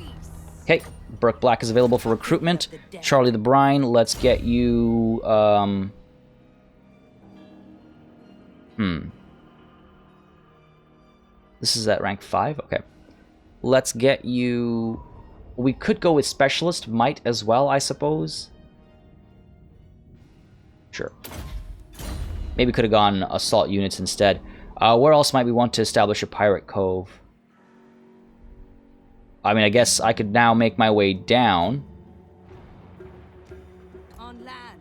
Okay, Burke Black is available for recruitment. Charlie the Brine, let's get you... This is at rank 5? Okay. Let's get you... We could go with Specialist, might as well, I suppose. Sure. Maybe could have gone Assault units instead. Where else might we want to establish a pirate cove? I mean, I guess I could now make my way down.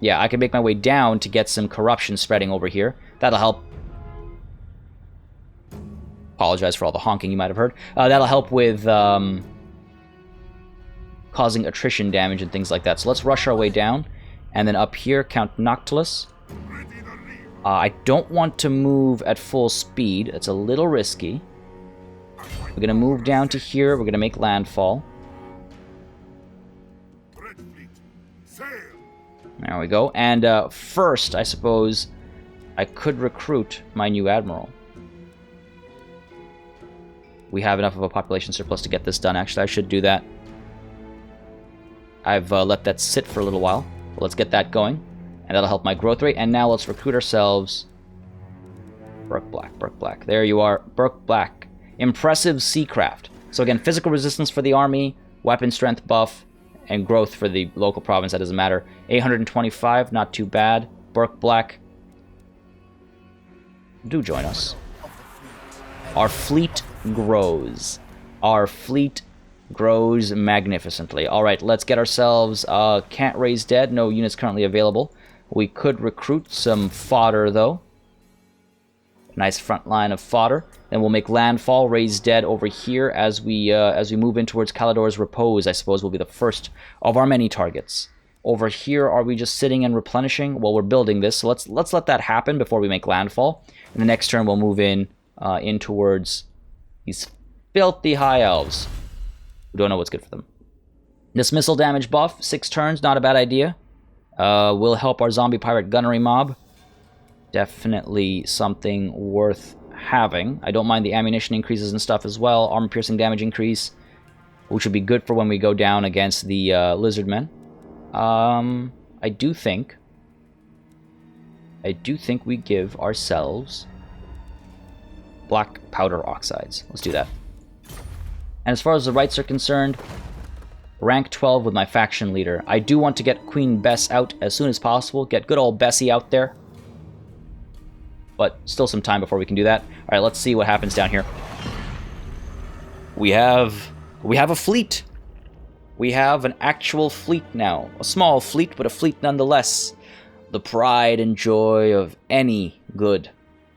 Yeah, I could make my way down to get some corruption spreading over here. That'll help. Apologize for all the honking you might have heard. That'll help with causing attrition damage and things like that. So let's rush our way down. And then up here, Count Noctilus. I don't want to move at full speed. It's a little risky. We're going to move down to here. We're going to make landfall. There we go. And first, I suppose, I could recruit my new admiral. We have enough of a population surplus to get this done. Actually, I should do that. I've let that sit for a little while. But let's get that going. And that'll help my growth rate. And now let's recruit ourselves... Burke Black, Burke Black. There you are. Burke Black. Impressive Seacraft. So again, physical resistance for the army, weapon strength buff, and growth for the local province. That doesn't matter. 825, not too bad. Burke Black. Do join us. Our fleet grows. Our fleet grows magnificently. Alright, let's get ourselves... can't raise dead. No units currently available. We could recruit some fodder, though. Nice front line of fodder. Then we'll make landfall, raise dead over here as we move in towards Calador's Repose. I suppose will be the first of our many targets. Over here, are we just sitting and replenishing? Well, we're building this, so let's let that happen before we make landfall. And the next turn, we'll move in towards these filthy high elves. We don't know what's good for them. Dismissal damage buff, 6 turns, not a bad idea. Will help our zombie pirate gunnery mob. Definitely something worth having. I don't mind the ammunition increases and stuff as well. Armor piercing damage increase, which would be good for when we go down against the lizardmen. I do think we give ourselves black powder oxides. Let's do that. And as far as the rights are concerned, rank 12 with my faction leader. I do want to get Queen Bess out as soon as possible. Get good old Bessie out there. But still some time before we can do that. Alright, let's see what happens down here. We have a fleet. We have an actual fleet now. A small fleet, but a fleet nonetheless. The pride and joy of any good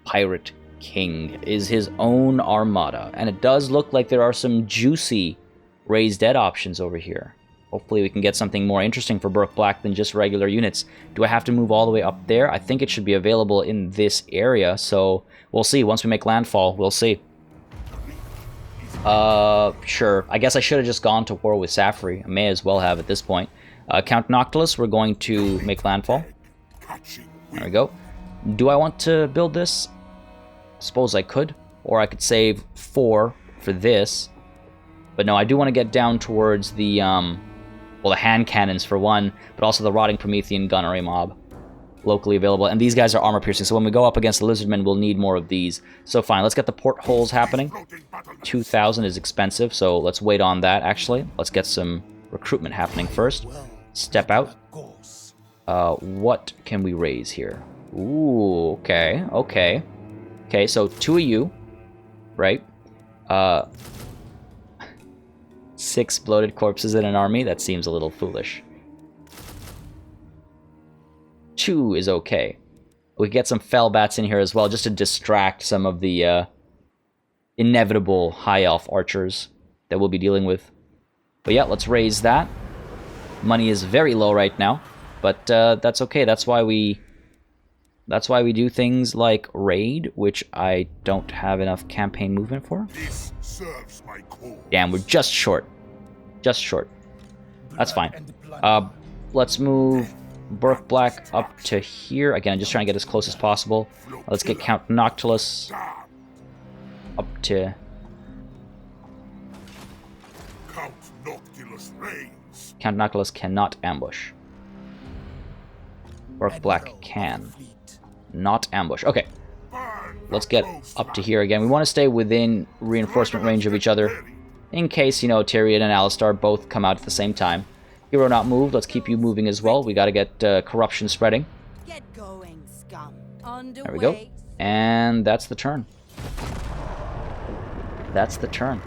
pirate king is his own armada. And it does look like there are some juicy raise dead options over here. Hopefully we can get something more interesting for Burke Black than just regular units. Do I have to move all the way up there? I think it should be available in this area, so we'll see. Once we make landfall, we'll see. Sure. I guess I should have just gone to war with Safri. I may as well have at this point. Count Noctilus, we're going to make landfall. There we go. Do I want to build this? I suppose I could. Or I could save 4 for this. But no, I do want to get down towards the, well, the hand cannons for one, but also the Rotting Promethean gunnery mob. Locally available. And these guys are armor piercing, so when we go up against the lizardmen, we'll need more of these. So fine, let's get the portholes happening. 2,000 is expensive, so let's wait on that, actually. Let's get some recruitment happening first. Step out. What can we raise here? Ooh, okay, okay. Okay, so 2 of you, right? 6 bloated corpses in an army? That seems a little foolish. 2 is okay. We could get some fell bats in here as well, just to distract some of the inevitable high elf archers that we'll be dealing with. But yeah, let's raise that. Money is very low right now, but that's okay. That's why we do things like raid, which I don't have enough campaign movement for. This serves my cause. Damn, we're just short. Just short. That's fine. Let's move Burke Black up to here. Again, I'm just trying to get as close as possible. Let's get Count Noctilus up to... Count Noctilus reigns. Count Noctilus cannot ambush. Burke Black can. Not ambush. Okay. Let's get up to here again. We want to stay within reinforcement range of each other. In case, you know, Tyrion and Alistar both come out at the same time. Hero not moved. Let's keep you moving as well. We got to get corruption spreading. Get going, scum. There we go. And that's the turn. That's the turn.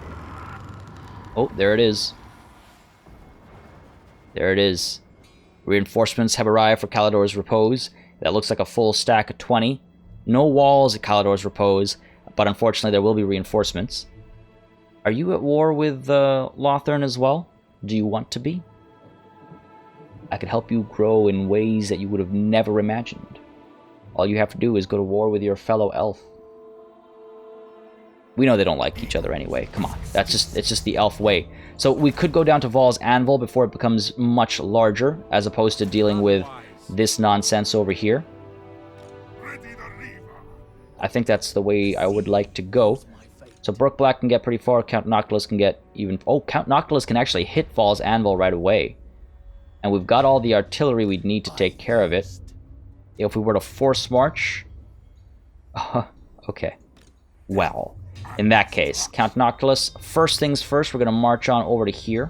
Oh, there it is. There it is. Reinforcements have arrived for Calador's Repose. That looks like a full stack of 20. No walls at Calador's Repose, but unfortunately there will be reinforcements. Are you at war with Lothern as well? Do you want to be? I could help you grow in ways that you would have never imagined. All you have to do is go to war with your fellow elf. We know they don't like each other anyway. Come on. It's just the elf way. So we could go down to Vol's Anvil before it becomes much larger, as opposed to dealing with this nonsense over here. I think that's the way I would like to go. So Burke Black can get pretty far. Count Noctilus can get even... Oh, Count Noctilus can actually hit Vol's Anvil right away. And we've got all the artillery we'd need to take care of it. If we were to force march... okay. Well, in that case, Count Noctilus, first things first, we're going to march on over to here.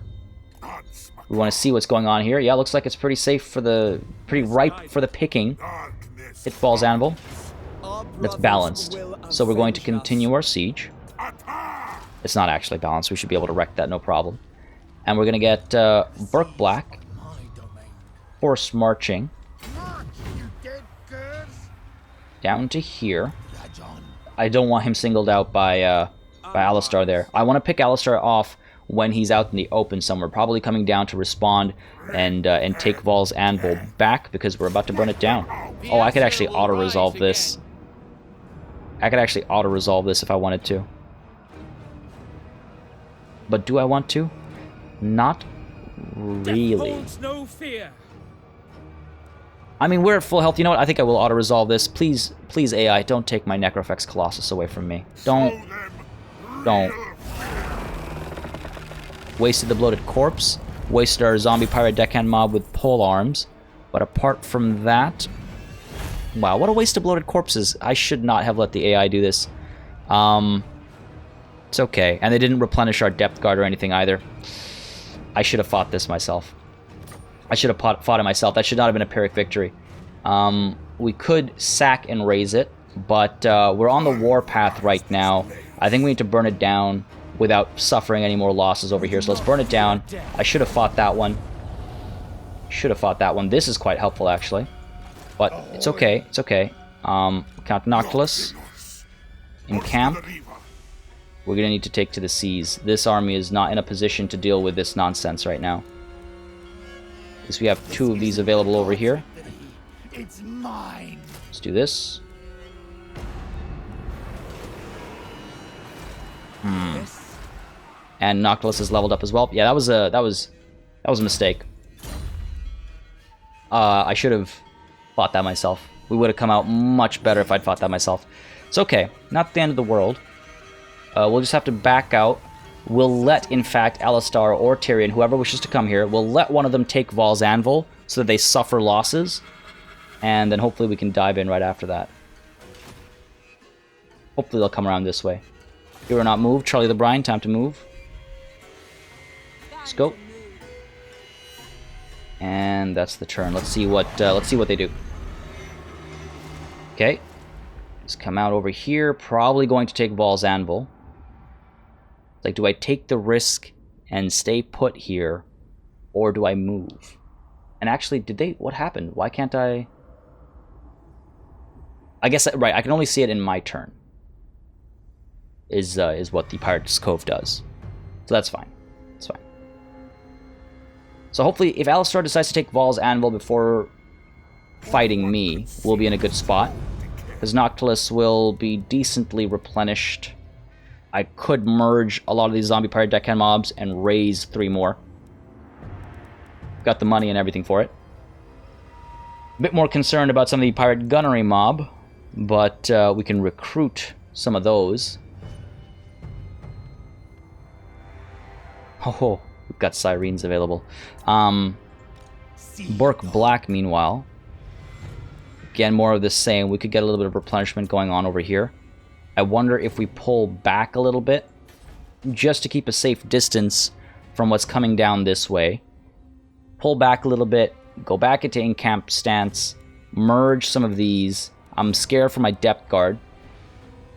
We want to see what's going on here. Yeah, looks like it's pretty safe for the... pretty ripe for the picking. Hit Vol's Anvil. That's balanced. So we're going to continue our siege. It's not actually balanced. We should be able to wreck that, no problem. And we're going to get Burke Black force marching down to here. I don't want him singled out by Alistar there. I want to pick Alistar off when he's out in the open somewhere, probably coming down to respond and take Vol's Anvil back, because we're about to burn it down. Oh, I could actually auto-resolve this. I could actually auto-resolve this if I wanted to. But do I want to? Not really. No fear. I mean, we're at full health. You know what? I think I will auto-resolve this. Please, please, AI, don't take my Necrofex Colossus away from me. Don't. Wasted the Bloated Corpse. Wasted our Zombie Pirate Deckhand mob with pole arms. But apart from that... Wow, what a waste of Bloated Corpses. I should not have let the AI do this. It's okay. And they didn't replenish our Depth Guard or anything either. I should have fought this myself. I should have fought it myself. That should not have been a Pyrrhic victory. We could sack and raise it, but we're on the warpath right now. I think we need to burn it down without suffering any more losses over here. So let's burn it down. I should have fought that one. Should have fought that one. This is quite helpful, actually. But it's okay. It's okay. Count Noctilus. In camp. We're going to need to take to the seas. This army is not in a position to deal with this nonsense right now. At least we have 2 of these available over here. It's mine. Let's do this. And Noctilus is leveled up as well. Yeah, that was a mistake. I should have fought that myself. We would have come out much better if I'd fought that myself. It's okay. Not the end of the world. We'll just have to back out. We'll let, in fact, Alistar or Tyrion, whoever wishes to come here, we'll let one of them take Vol's Anvil so that they suffer losses. And then hopefully we can dive in right after that. Hopefully they'll come around this way. You are not moved. Charlie the Brine, time to move. Let's go. And that's the turn. Let's see what they do. Okay. Let's come out over here. Probably going to take Vol's Anvil. Like, do I take the risk and stay put here, or do I move? And actually, what happened? Why can't I? I guess, right, I can only see it in my turn. Is what the Pirate's Cove does. So that's fine. That's fine. So hopefully, if Alistar decides to take Vol's Anvil before fighting me, we'll be in a good spot. Because Noctilus will be decently replenished. I could merge a lot of these Zombie Pirate Deckhand mobs and raise 3 more. Got the money and everything for it. A bit more concerned about some of the Pirate Gunnery mob, but we can recruit some of those. Oh, we've got Sirens available. Bork Black, meanwhile. Again, more of the same. We could get a little bit of replenishment going on over here. I wonder if we pull back a little bit, just to keep a safe distance from what's coming down this way. Pull back a little bit, go back into in-camp stance, merge some of these. I'm scared for my depth guard.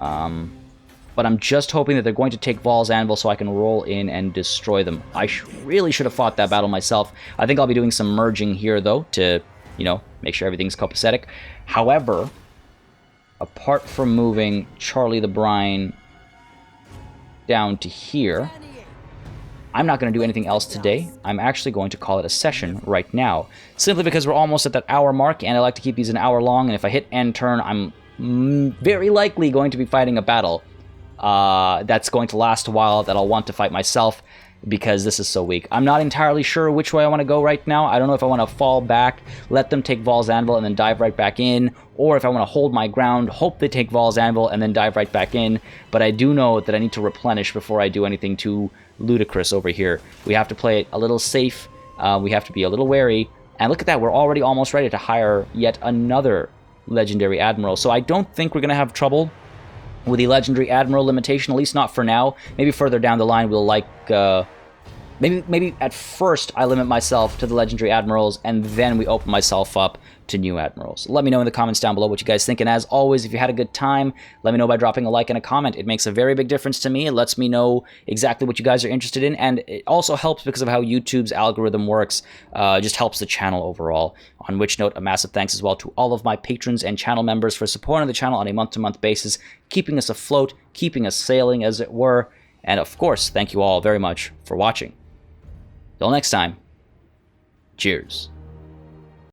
But I'm just hoping that they're going to take Vol's Anvil so I can roll in and destroy them. I really should have fought that battle myself. I think I'll be doing some merging here, though, to, you know, make sure everything's copacetic. However, apart from moving Charlie the Brine down to here, I'm not going to do anything else today. I'm actually going to call it a session right now, simply because we're almost at that hour mark, and I like to keep these an hour long, and if I hit end turn, I'm very likely going to be fighting a battle that's going to last a while, that I'll want to fight myself, because this is so weak. I'm not entirely sure which way I want to go right now. I don't know if I want to fall back, let them take Vol's Anvil, and then dive right back in, or if I want to hold my ground, hope they take Vol's Anvil, and then dive right back in. But I do know that I need to replenish before I do anything too ludicrous over here. We have to play it a little safe. We have to be a little wary. And look at that, we're already almost ready to hire yet another Legendary Admiral. So I don't think we're going to have trouble with the Legendary Admiral limitation, at least not for now. Maybe further down the line we'll like... Maybe at first I limit myself to the Legendary Admirals, and then we open myself up to new admirals. Let me know in the comments down below what you guys think, and as always, if you had a good time, let me know by dropping a like and a comment. It makes a very big difference to me. It lets me know exactly what you guys are interested in, and it also helps because of how YouTube's algorithm works. Just helps the channel overall. On which note, a massive thanks as well to all of my patrons and channel members for supporting the channel on a month-to-month basis, keeping us afloat, keeping us sailing, as it were. And of course, thank you all very much for watching. Till next time, cheers.